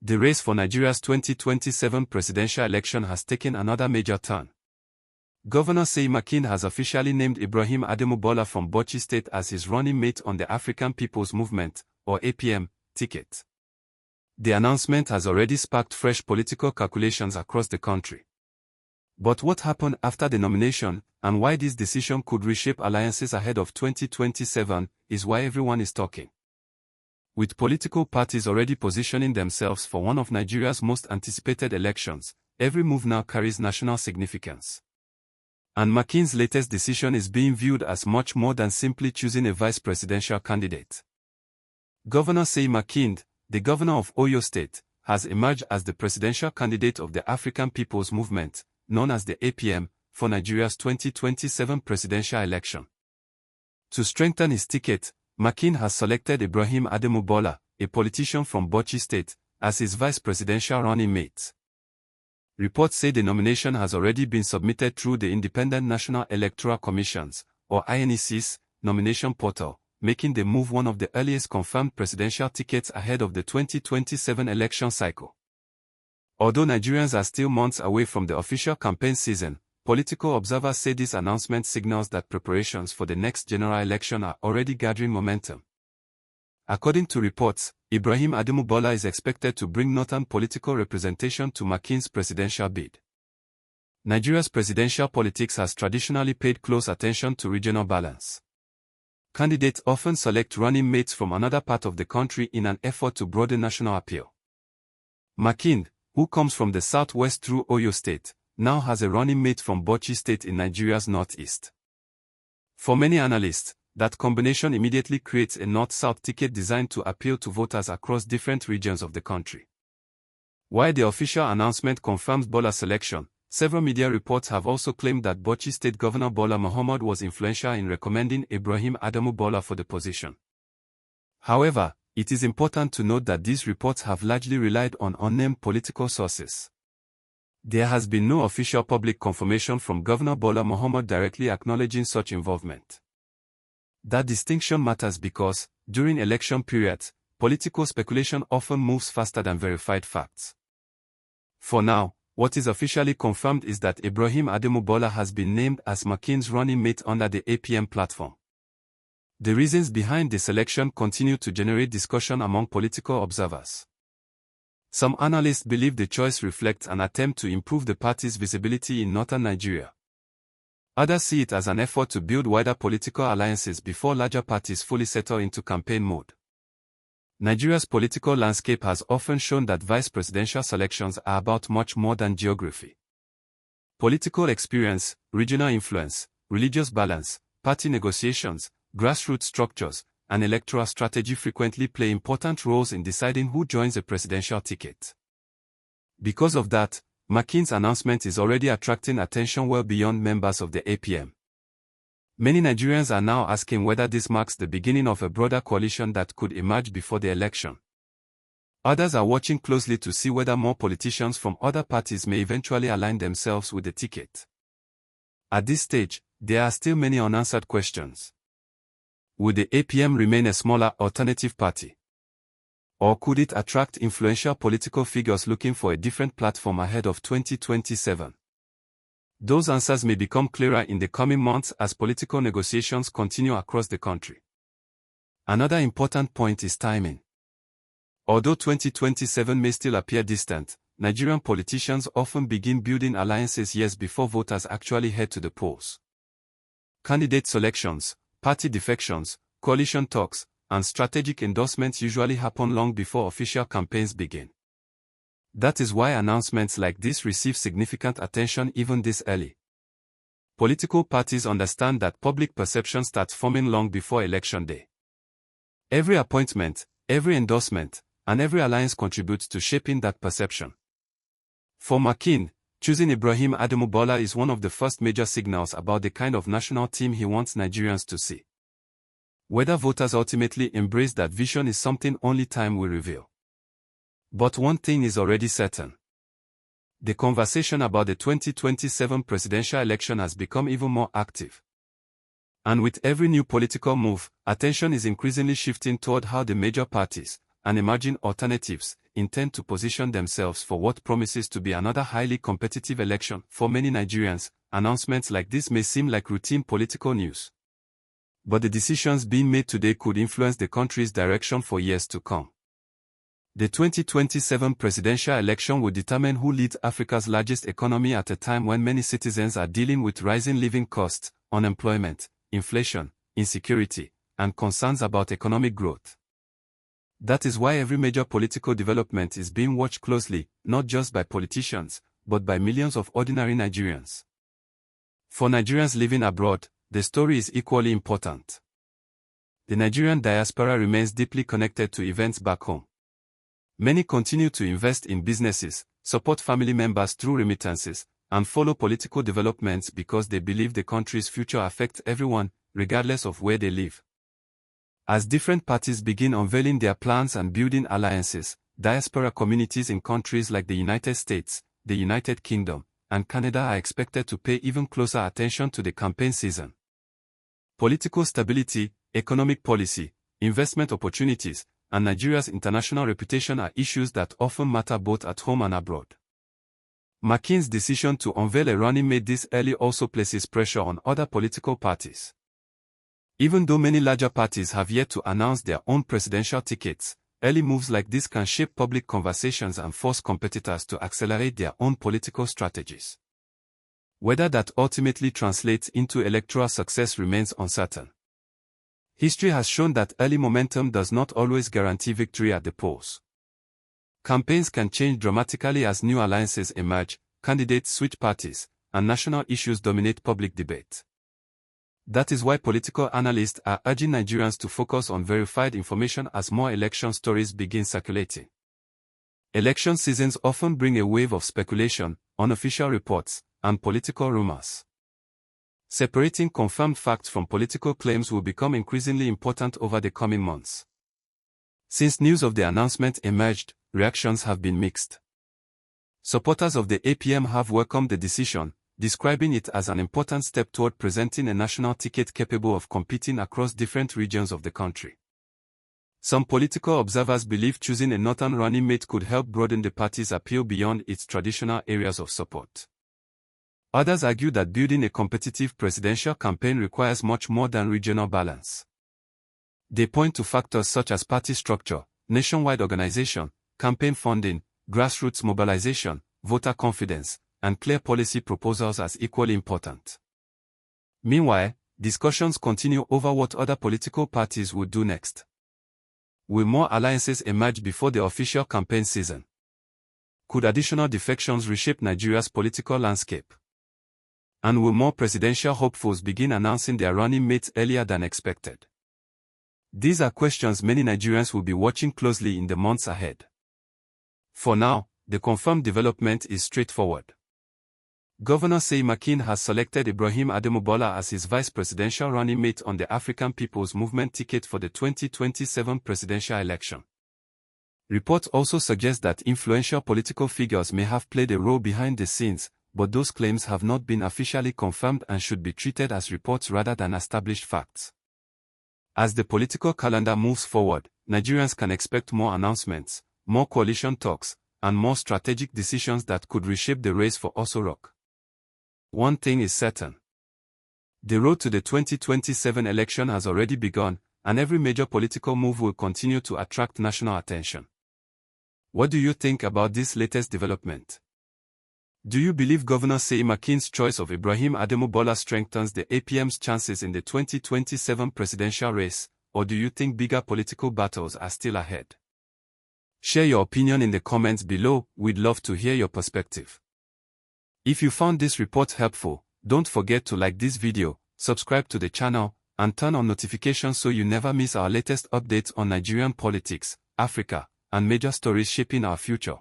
The race for Nigeria's 2027 presidential election has taken another major turn. Governor Seyi Makinde has officially named Ibrahim Adamu Bala from Bauchi State as his running mate on the African People's Movement, or APM, ticket. The announcement has already sparked fresh political calculations across the country. But what happened after the nomination, and why this decision could reshape alliances ahead of 2027, is why everyone is talking. With political parties already positioning themselves for one of Nigeria's most anticipated elections, every move now carries national significance. And Makinde's latest decision is being viewed as much more than simply choosing a vice presidential candidate. Governor Seyi Makinde, the governor of Oyo State, has emerged as the presidential candidate of the African People's Movement, known as the APM, for Nigeria's 2027 presidential election. To strengthen his ticket, Makinde has selected Ibrahim Adamu Bala, a politician from Bauchi State, as his vice presidential running mate. Reports say the nomination has already been submitted through the Independent National Electoral Commission's, or INEC's, nomination portal, making the move one of the earliest confirmed presidential tickets ahead of the 2027 election cycle. Although Nigerians are still months away from the official campaign season, political observers say this announcement signals that preparations for the next general election are already gathering momentum. According to reports, Ibrahim Adamu Bala is expected to bring northern political representation to Makinde's presidential bid. Nigeria's presidential politics has traditionally paid close attention to regional balance. Candidates often select running mates from another part of the country in an effort to broaden national appeal. Makinde, who comes from the southwest through Oyo State, now has a running mate from Bauchi State in Nigeria's northeast. For many analysts, that combination immediately creates a north-south ticket designed to appeal to voters across different regions of the country. While the official announcement confirms Bola's selection, several media reports have also claimed that Bauchi State Governor Bola Mohammed was influential in recommending Ibrahim Adamu Bala for the position. However, it is important to note that these reports have largely relied on unnamed political sources. There has been no official public confirmation from Governor Bola Mohammed directly acknowledging such involvement. That distinction matters because, during election periods, political speculation often moves faster than verified facts. For now, what is officially confirmed is that Ibrahim Adamu Bala has been named as Makinde's running mate under the APM platform. The reasons behind the selection continue to generate discussion among political observers. Some analysts believe the choice reflects an attempt to improve the party's visibility in northern Nigeria. Others see it as an effort to build wider political alliances before larger parties fully settle into campaign mode. Nigeria's political landscape has often shown that vice presidential selections are about much more than geography. Political experience, regional influence, religious balance, party negotiations, grassroots structures, and electoral strategy frequently play important roles in deciding who joins a presidential ticket. Because of that, Makinde's announcement is already attracting attention well beyond members of the APM. Many Nigerians are now asking whether this marks the beginning of a broader coalition that could emerge before the election. Others are watching closely to see whether more politicians from other parties may eventually align themselves with the ticket. At this stage, there are still many unanswered questions. Would the APM remain a smaller alternative party? Or could it attract influential political figures looking for a different platform ahead of 2027? Those answers may become clearer in the coming months as political negotiations continue across the country. Another important point is timing. Although 2027 may still appear distant, Nigerian politicians often begin building alliances years before voters actually head to the polls. Candidate selections, party defections, coalition talks, and strategic endorsements usually happen long before official campaigns begin. That is why announcements like this receive significant attention even this early. Political parties understand that public perception starts forming long before election day. Every appointment, every endorsement, and every alliance contributes to shaping that perception. For Makinde, choosing Ibrahim Adamu Bala is one of the first major signals about the kind of national team he wants Nigerians to see. Whether voters ultimately embrace that vision is something only time will reveal. But one thing is already certain. The conversation about the 2027 presidential election has become even more active. And with every new political move, attention is increasingly shifting toward how the major parties, and emerging alternatives, intend to position themselves for what promises to be another highly competitive election. For many Nigerians, announcements like this may seem like routine political news. But the decisions being made today could influence the country's direction for years to come. The 2027 presidential election will determine who leads Africa's largest economy at a time when many citizens are dealing with rising living costs, unemployment, inflation, insecurity, and concerns about economic growth. That is why every major political development is being watched closely, not just by politicians, but by millions of ordinary Nigerians. For Nigerians living abroad, the story is equally important. The Nigerian diaspora remains deeply connected to events back home. Many continue to invest in businesses, support family members through remittances, and follow political developments because they believe the country's future affects everyone, regardless of where they live. As different parties begin unveiling their plans and building alliances, diaspora communities in countries like the United States, the United Kingdom, and Canada are expected to pay even closer attention to the campaign season. Political stability, economic policy, investment opportunities, and Nigeria's international reputation are issues that often matter both at home and abroad. Makinde's decision to unveil a running mate this early also places pressure on other political parties. Even though many larger parties have yet to announce their own presidential tickets, early moves like this can shape public conversations and force competitors to accelerate their own political strategies. Whether that ultimately translates into electoral success remains uncertain. History has shown that early momentum does not always guarantee victory at the polls. Campaigns can change dramatically as new alliances emerge, candidates switch parties, and national issues dominate public debate. That is why political analysts are urging Nigerians to focus on verified information as more election stories begin circulating. Election seasons often bring a wave of speculation, unofficial reports, and political rumors. Separating confirmed facts from political claims will become increasingly important over the coming months. Since news of the announcement emerged, reactions have been mixed. Supporters of the APM have welcomed the decision, describing it as an important step toward presenting a national ticket capable of competing across different regions of the country. Some political observers believe choosing a northern running mate could help broaden the party's appeal beyond its traditional areas of support. Others argue that building a competitive presidential campaign requires much more than regional balance. They point to factors such as party structure, nationwide organization, campaign funding, grassroots mobilization, voter confidence, and clear policy proposals as equally important. Meanwhile, discussions continue over what other political parties would do next. Will more alliances emerge before the official campaign season? Could additional defections reshape Nigeria's political landscape? And will more presidential hopefuls begin announcing their running mates earlier than expected? These are questions many Nigerians will be watching closely in the months ahead. For now, the confirmed development is straightforward. Governor Seyi Makinde has selected Ibrahim Adamu Bala as his vice presidential running mate on the African People's Movement ticket for the 2027 presidential election. Reports also suggest that influential political figures may have played a role behind the scenes, but those claims have not been officially confirmed and should be treated as reports rather than established facts. As the political calendar moves forward, Nigerians can expect more announcements, more coalition talks, and more strategic decisions that could reshape the race for Aso Rock. One thing is certain. The road to the 2027 election has already begun, and every major political move will continue to attract national attention. What do you think about this latest development? Do you believe Governor Seyi Makinde's choice of Ibrahim Adamu Bala strengthens the APM's chances in the 2027 presidential race, or do you think bigger political battles are still ahead? Share your opinion in the comments below. We'd love to hear your perspective. If you found this report helpful, don't forget to like this video, subscribe to the channel, and turn on notifications so you never miss our latest updates on Nigerian politics, Africa, and major stories shaping our future.